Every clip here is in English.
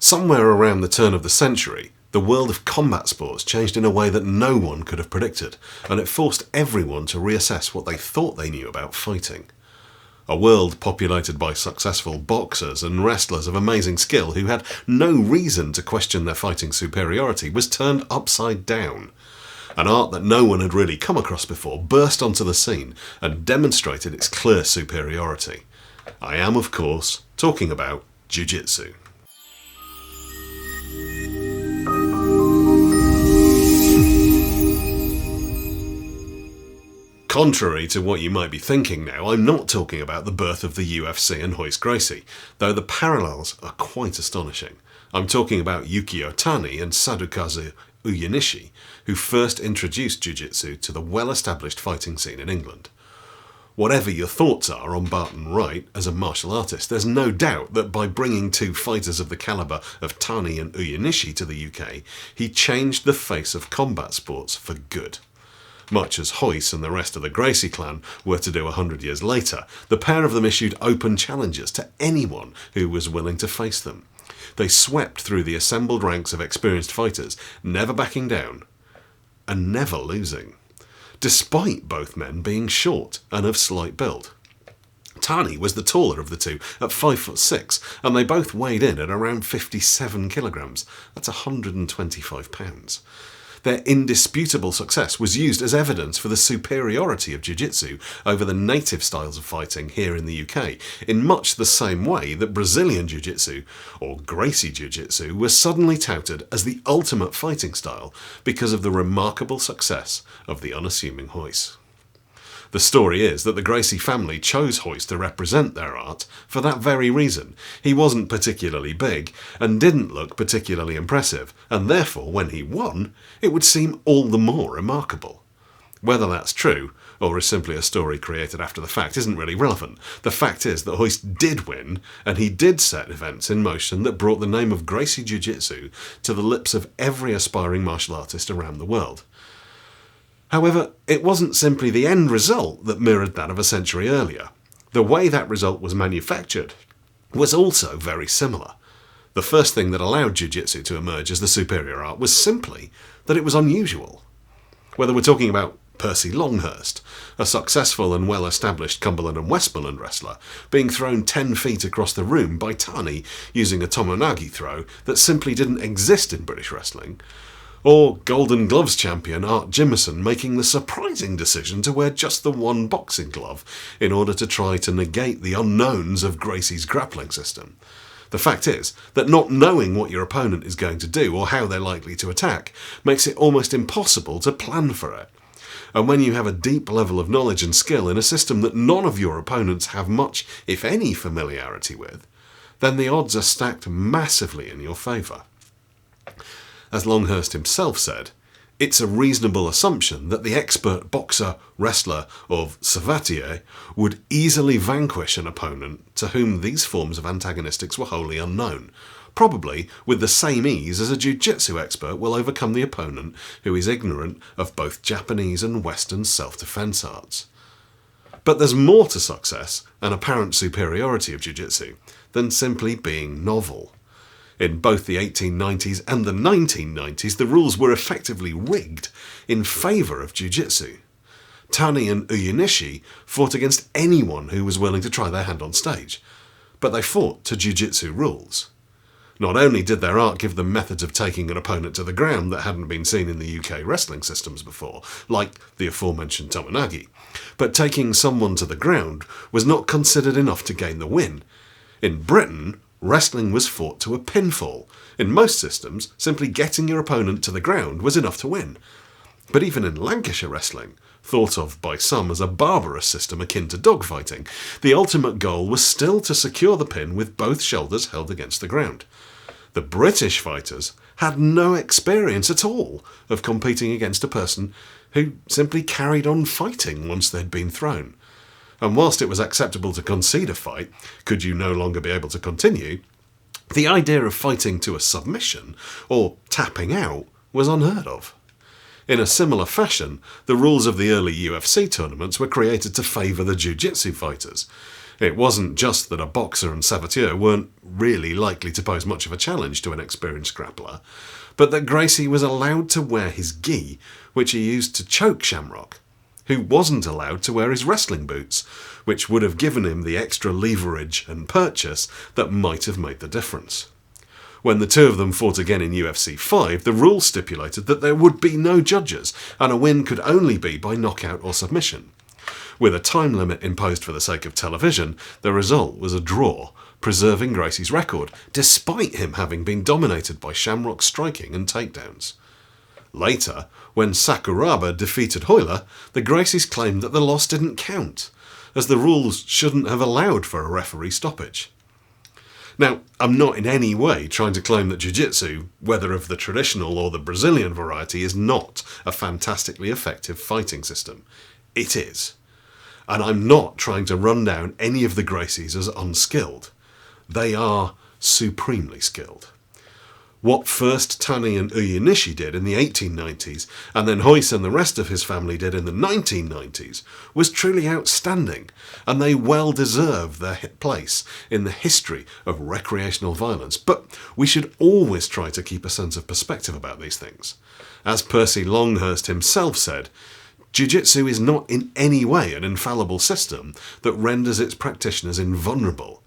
Somewhere around the turn of the century, the world of combat sports changed in a way that no one could have predicted, and it forced everyone to reassess what they thought they knew about fighting. A world populated by successful boxers and wrestlers of amazing skill who had no reason to question their fighting superiority was turned upside down. An art that no one had really come across before burst onto the scene and demonstrated its clear superiority. I am, of course, talking about Jiu Jitsu. Contrary to what you might be thinking now, I'm not talking about the birth of the UFC and Royce Gracie, though the parallels are quite astonishing. I'm talking about Yukio Tani and Sadokazu Uyenishi, who first introduced Jiu-Jitsu to the well-established fighting scene in England. Whatever your thoughts are on Barton Wright as a martial artist, there's no doubt that by bringing two fighters of the calibre of Tani and Uyenishi to the UK, he changed the face of combat sports for good. Much as Royce and the rest of the Gracie clan were to do 100 years later, the pair of them issued open challenges to anyone who was willing to face them. They swept through the assembled ranks of experienced fighters, never backing down and never losing, despite both men being short and of slight build. Tani was the taller of the two at 5'6", and they both weighed in at around 57 kilograms. That's 125 pounds. Their indisputable success was used as evidence for the superiority of Jiu-Jitsu over the native styles of fighting here in the UK, in much the same way that Brazilian Jiu-Jitsu, or Gracie Jiu-Jitsu, was suddenly touted as the ultimate fighting style because of the remarkable success of the unassuming Royce. The story is that the Gracie family chose Royce to represent their art for that very reason. He wasn't particularly big and didn't look particularly impressive, and therefore when he won, it would seem all the more remarkable. Whether that's true, or is simply a story created after the fact, isn't really relevant. The fact is that Royce did win, and he did set events in motion that brought the name of Gracie Jiu-Jitsu to the lips of every aspiring martial artist around the world. However, it wasn't simply the end result that mirrored that of a century earlier. The way that result was manufactured was also very similar. The first thing that allowed Jiu-Jitsu to emerge as the superior art was simply that it was unusual. Whether we're talking about Percy Longhurst, a successful and well-established Cumberland and Westmoreland wrestler, being thrown 10 feet across the room by Tani using a tomonagi throw that simply didn't exist in British wrestling, or Golden Gloves champion Art Jimmerson making the surprising decision to wear just the one boxing glove in order to try to negate the unknowns of Gracie's grappling system. The fact is that not knowing what your opponent is going to do or how they're likely to attack makes it almost impossible to plan for it. And when you have a deep level of knowledge and skill in a system that none of your opponents have much, if any, familiarity with, then the odds are stacked massively in your favour. As Longhurst himself said, it's a reasonable assumption that the expert boxer, wrestler of Savatier would easily vanquish an opponent to whom these forms of antagonistics were wholly unknown, probably with the same ease as a jiu-jitsu expert will overcome the opponent who is ignorant of both Japanese and Western self-defense arts. But there's more to success and apparent superiority of jiu-jitsu than simply being novel. In both the 1890s and the 1990s, the rules were effectively rigged in favour of jiu-jitsu. Tani and Uyenishi fought against anyone who was willing to try their hand on stage, but they fought to jiu-jitsu rules. Not only did their art give them methods of taking an opponent to the ground that hadn't been seen in the UK wrestling systems before, like the aforementioned tomonagi, but taking someone to the ground was not considered enough to gain the win. In Britain, wrestling was fought to a pinfall. In most systems, simply getting your opponent to the ground was enough to win. But even in Lancashire wrestling, thought of by some as a barbarous system akin to dogfighting, the ultimate goal was still to secure the pin with both shoulders held against the ground. The British fighters had no experience at all of competing against a person who simply carried on fighting once they'd been thrown. And whilst it was acceptable to concede a fight, could you no longer be able to continue, the idea of fighting to a submission, or tapping out, was unheard of. In a similar fashion, the rules of the early UFC tournaments were created to favour the jiu-jitsu fighters. It wasn't just that a boxer and saboteur weren't really likely to pose much of a challenge to an experienced grappler, but that Gracie was allowed to wear his gi, which he used to choke Shamrock, who wasn't allowed to wear his wrestling boots, which would have given him the extra leverage and purchase that might have made the difference. When the two of them fought again in UFC 5, the rules stipulated that there would be no judges, and a win could only be by knockout or submission. With a time limit imposed for the sake of television, the result was a draw, preserving Gracie's record, despite him having been dominated by Shamrock's striking and takedowns. Later, when Sakuraba defeated Hoyler, the Gracies claimed that the loss didn't count, as the rules shouldn't have allowed for a referee stoppage. Now, I'm not in any way trying to claim that Jiu Jitsu, whether of the traditional or the Brazilian variety, is not a fantastically effective fighting system. It is. And I'm not trying to run down any of the Gracies as unskilled. They are supremely skilled. What first Tani and Uyenishi did in the 1890s, and then Royce and the rest of his family did in the 1990s, was truly outstanding, and they well deserve their place in the history of recreational violence. But we should always try to keep a sense of perspective about these things. As Percy Longhurst himself said, Jiu-Jitsu is not in any way an infallible system that renders its practitioners invulnerable.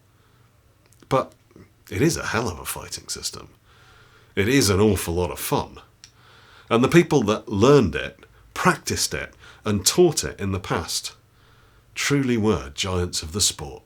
But it is a hell of a fighting system. It is an awful lot of fun. And the people that learned it, practiced it, and taught it in the past truly were giants of the sport.